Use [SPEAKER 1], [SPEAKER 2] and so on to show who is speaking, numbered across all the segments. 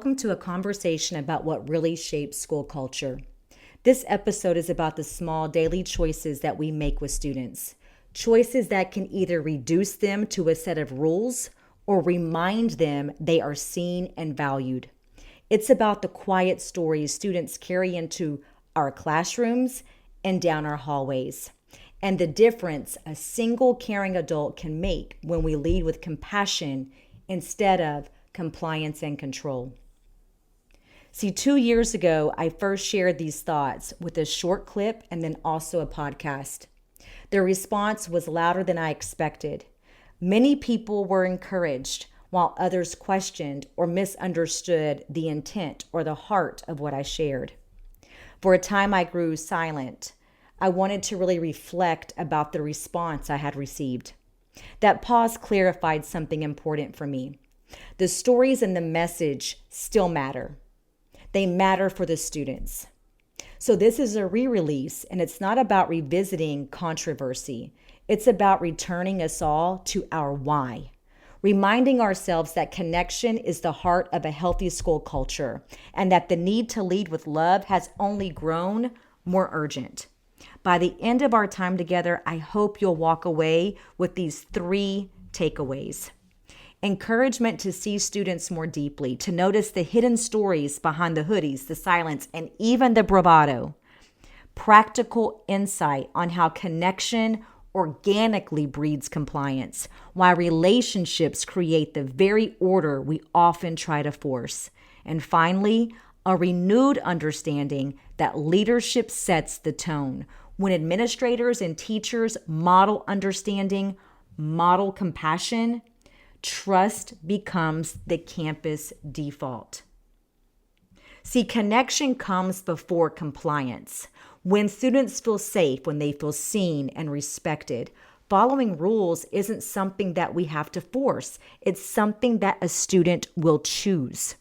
[SPEAKER 1] welcome to a conversation about what really shapes school culture. This episode is about the small daily choices that we make with students. Choices that can either reduce them to a set of rules or remind them they are seen and valued. It's about the quiet stories students carry into our classrooms and down our hallways, and the difference a single caring adult can make when we lead with compassion instead of compliance and control. See, 2 years ago, I first shared these thoughts with a short clip and then also a podcast. The response was louder than I expected. Many people were encouraged, while others questioned or misunderstood the intent or the heart of what I shared. For a time, I grew silent. I wanted to really reflect about the response I had received. That pause clarified something important for me. The stories and the message still matter. They matter for the students. So this is a re-release, and it's not about revisiting controversy. It's about returning us all to our why. Reminding ourselves that connection is the heart of a healthy school culture, and that the need to lead with love has only grown more urgent. By the end of our time together, I hope you'll walk away with these 3 takeaways. Encouragement to see students more deeply, to notice the hidden stories behind the hoodies, the silence, and even the bravado. Practical insight on how connection organically breeds compliance, while relationships create the very order we often try to force. And finally, a renewed understanding that leadership sets the tone. When administrators and teachers model understanding, model compassion, trust becomes the campus default. See, connection comes before compliance. When students feel safe, when they feel seen and respected, following rules isn't something that we have to force. It's something that a student will choose.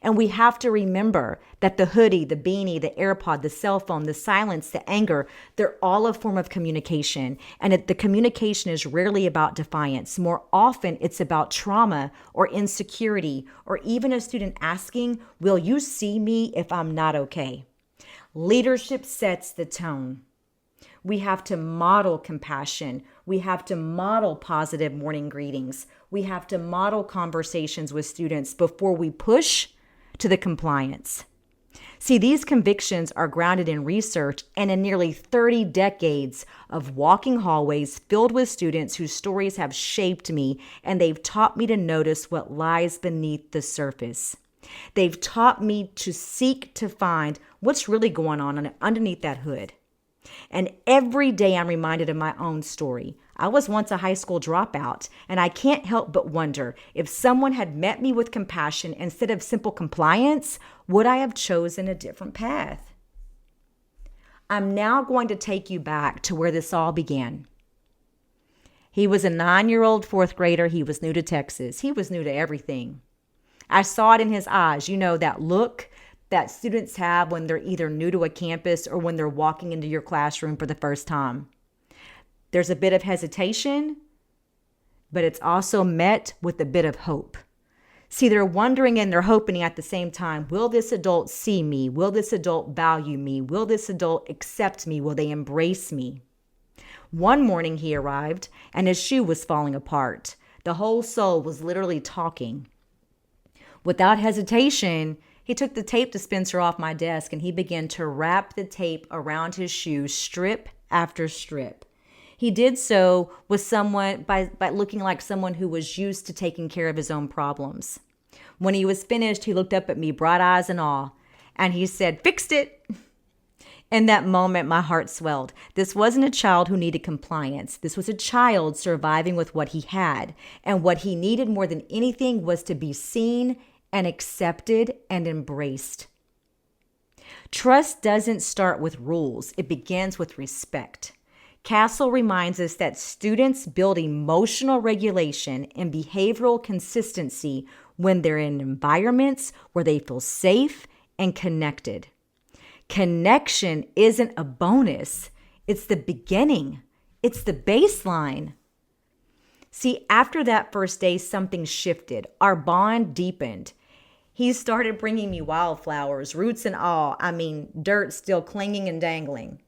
[SPEAKER 1] And we have to remember that the hoodie, the beanie, the AirPod, the cell phone, the silence, the anger, they're all a form of communication. And the communication is rarely about defiance. More often, it's about trauma or insecurity, or even a student asking, will you see me if I'm not okay? Leadership sets the tone. We have to model compassion. We have to model positive morning greetings. We have to model conversations with students before we push to the compliance. See, these convictions are grounded in research and in nearly 30 decades of walking hallways filled with students whose stories have shaped me, and they've taught me to notice what lies beneath the surface. They've taught me to seek to find what's really going on underneath that hood. And every day I'm reminded of my own story. I was once a high school dropout, and I can't help but wonder if someone had met me with compassion instead of simple compliance, would I have chosen a different path? I'm now going to take you back to where this all began. He was a 9-year-old 4th grader. He was new to Texas. He was new to everything. I saw it in his eyes, that look that students have when they're either new to a campus or when they're walking into your classroom for the first time. There's a bit of hesitation, but it's also met with a bit of hope. See, they're wondering and they're hoping at the same time, will this adult see me? Will this adult value me? Will this adult accept me? Will they embrace me? One morning he arrived and his shoe was falling apart. The whole soul was literally talking. Without hesitation, he took the tape dispenser off my desk and he began to wrap the tape around his shoe, strip after strip. He did so with by looking like someone who was used to taking care of his own problems. When he was finished, he looked up at me, bright eyes and all, and he said, "Fixed it." In that moment, my heart swelled. This wasn't a child who needed compliance. This was a child surviving with what he had. And what he needed more than anything was to be seen and accepted and embraced. Trust doesn't start with rules. It begins with respect. Castle reminds us that students build emotional regulation and behavioral consistency when they're in environments where they feel safe and connected. Connection isn't a bonus. It's the beginning. It's the baseline. See, after that first day, something shifted. Our bond deepened. He started bringing me wildflowers, roots and all. I mean, dirt still clinging and dangling.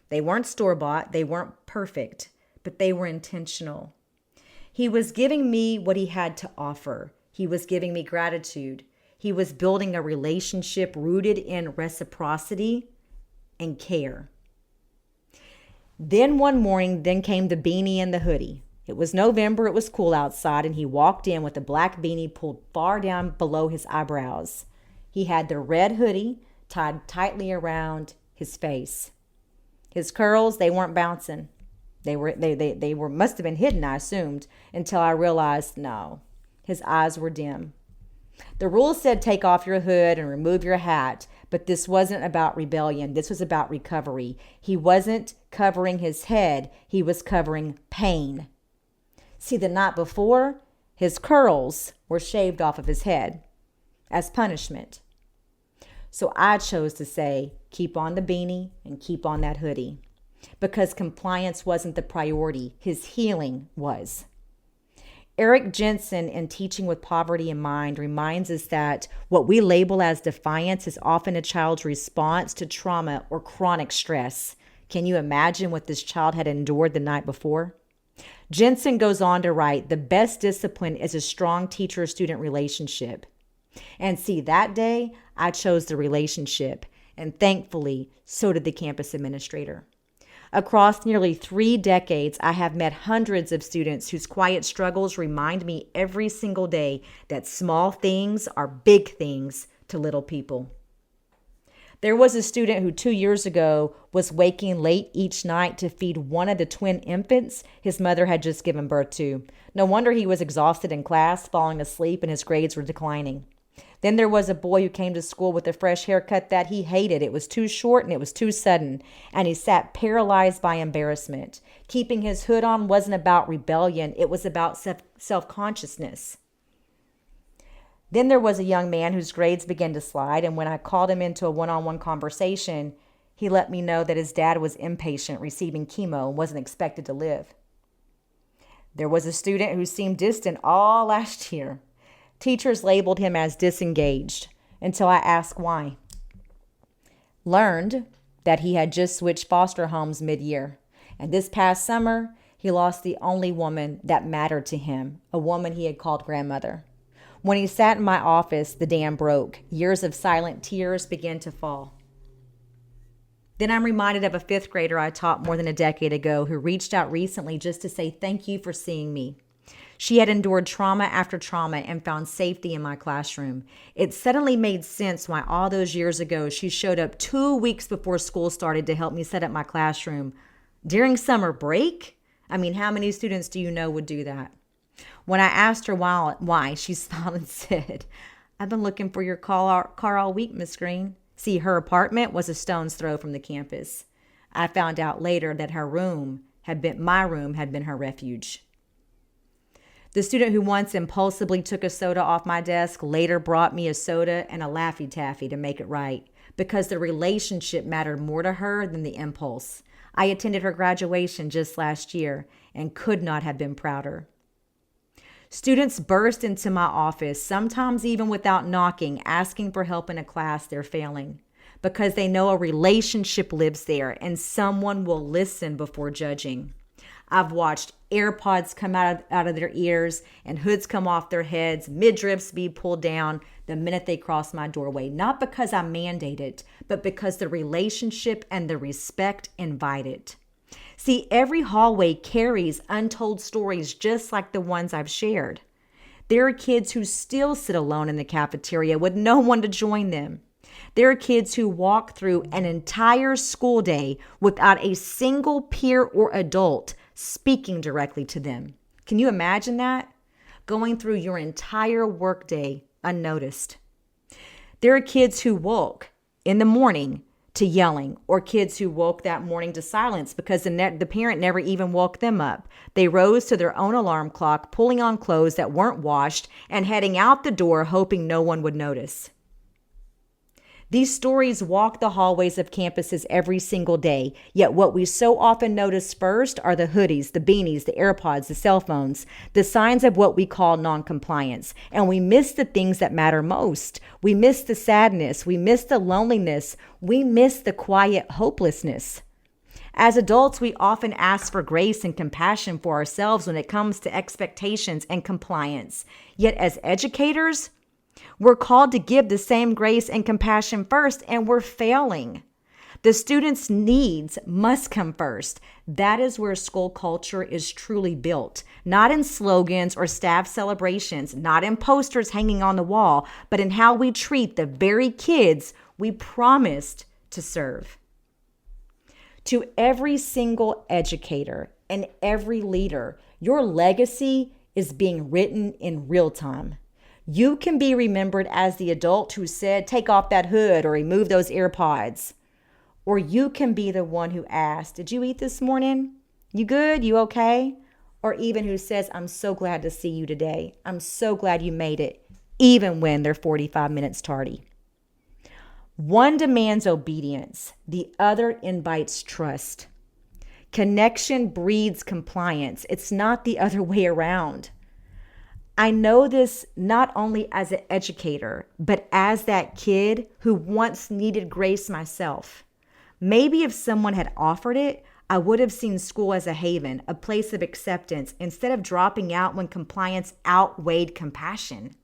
[SPEAKER 1] They weren't store-bought, they weren't perfect, but they were intentional. He was giving me what he had to offer. He was giving me gratitude. He was building a relationship rooted in reciprocity and care. Then one morning, then came the beanie and the hoodie. It was November, it was cool outside, and he walked in with a black beanie pulled far down below his eyebrows. He had the red hoodie tied tightly around his face. His curls, they weren't bouncing. They were must have been hidden, I assumed, until I realized no. His eyes were dim. The rules said take off your hood and remove your hat, but this wasn't about rebellion. This was about recovery. He wasn't covering his head. He was covering pain. See, the night before, his curls were shaved off of his head as punishment. So I chose to say, keep on the beanie and keep on that hoodie, because compliance wasn't the priority. His healing was. Eric Jensen, in Teaching with Poverty in Mind, reminds us that what we label as defiance is often a child's response to trauma or chronic stress. Can you imagine what this child had endured the night before? Jensen goes on to write, the best discipline is a strong teacher-student relationship. And see, that day, I chose the relationship, and thankfully, so did the campus administrator. Across nearly 3 decades, I have met hundreds of students whose quiet struggles remind me every single day that small things are big things to little people. There was a student who 2 years ago was waking late each night to feed one of the twin infants his mother had just given birth to. No wonder he was exhausted in class, falling asleep, and his grades were declining. Then there was a boy who came to school with a fresh haircut that he hated. It was too short and it was too sudden, and he sat paralyzed by embarrassment. Keeping his hood on wasn't about rebellion. It was about self-consciousness. Then there was a young man whose grades began to slide, and when I called him into a one-on-one conversation, he let me know that his dad was inpatient, receiving chemo, and wasn't expected to live. There was a student who seemed distant all last year. Teachers labeled him as disengaged until I asked why. Learned that he had just switched foster homes mid-year. And this past summer, he lost the only woman that mattered to him, a woman he had called grandmother. When he sat in my office, the dam broke. Years of silent tears began to fall. Then I'm reminded of a 5th grader I taught more than a decade ago who reached out recently just to say thank you for seeing me. She had endured trauma after trauma and found safety in my classroom. It suddenly made sense why all those years ago she showed up 2 weeks before school started to help me set up my classroom. During summer break? I mean, how many students do you know would do that? When I asked her why, she smiled and said, I've been looking for your car all week, Miss Green. See, her apartment was a stone's throw from the campus. I found out later that my room had been her refuge. The student who once impulsively took a soda off my desk later brought me a soda and a Laffy Taffy to make it right, because the relationship mattered more to her than the impulse. I attended her graduation just last year and could not have been prouder. Students burst into my office, sometimes even without knocking, asking for help in a class they're failing, because they know a relationship lives there and someone will listen before judging. I've watched AirPods come out of their ears and hoods come off their heads, midriffs be pulled down the minute they cross my doorway, not because I mandate it, but because the relationship and the respect invite it. See, every hallway carries untold stories just like the ones I've shared. There are kids who still sit alone in the cafeteria with no one to join them. There are kids who walk through an entire school day without a single peer or adult speaking directly to them. Can you imagine that? Going through your entire workday unnoticed. There are kids who woke in the morning to yelling, or kids who woke that morning to silence because the parent never even woke them up. They rose to their own alarm clock, pulling on clothes that weren't washed and heading out the door hoping no one would notice. These stories walk the hallways of campuses every single day, yet what we so often notice first are the hoodies, the beanies, the AirPods, the cell phones, the signs of what we call noncompliance. And we miss the things that matter most. We miss the sadness, we miss the loneliness, we miss the quiet hopelessness. As adults, we often ask for grace and compassion for ourselves when it comes to expectations and compliance. Yet as educators, we're called to give the same grace and compassion first, and we're failing. The students' needs must come first. That is where school culture is truly built, not in slogans or staff celebrations, not in posters hanging on the wall, but in how we treat the very kids we promised to serve. To every single educator and every leader, your legacy is being written in real time. You can be remembered as the adult who said, take off that hood or remove those AirPods. Or you can be the one who asked, did you eat this morning? You good? You okay? Or even who says, I'm so glad to see you today. I'm so glad you made it, even when they're 45 minutes tardy. One demands obedience. The other invites trust. Connection breeds compliance. It's not the other way around. I know this not only as an educator, but as that kid who once needed grace myself. Maybe if someone had offered it, I would have seen school as a haven, a place of acceptance, instead of dropping out when compliance outweighed compassion.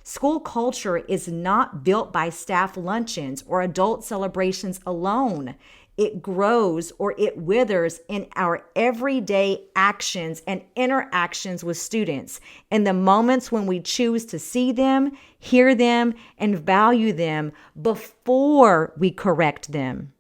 [SPEAKER 1] School culture is not built by staff luncheons or adult celebrations alone. It grows or it withers in our everyday actions and interactions with students, in the moments when we choose to see them, hear them, and value them before we correct them.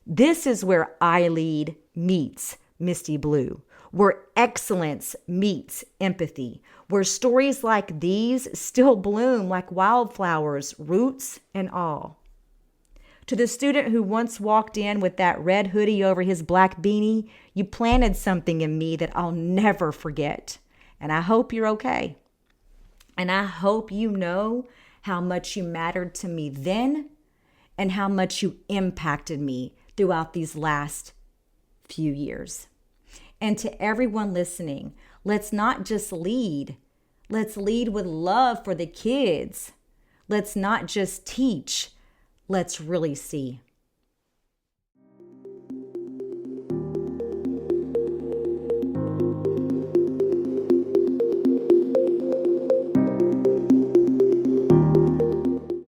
[SPEAKER 1] This is where I Lead meets Misty Blue, where excellence meets empathy, where stories like these still bloom like wildflowers, roots and all. To the student who once walked in with that red hoodie over his black beanie, you planted something in me that I'll never forget. And I hope you're okay. And I hope you know how much you mattered to me then and how much you impacted me throughout these last few years. And to everyone listening, let's not just lead. Let's lead with love for the kids. Let's not just teach. Let's really see.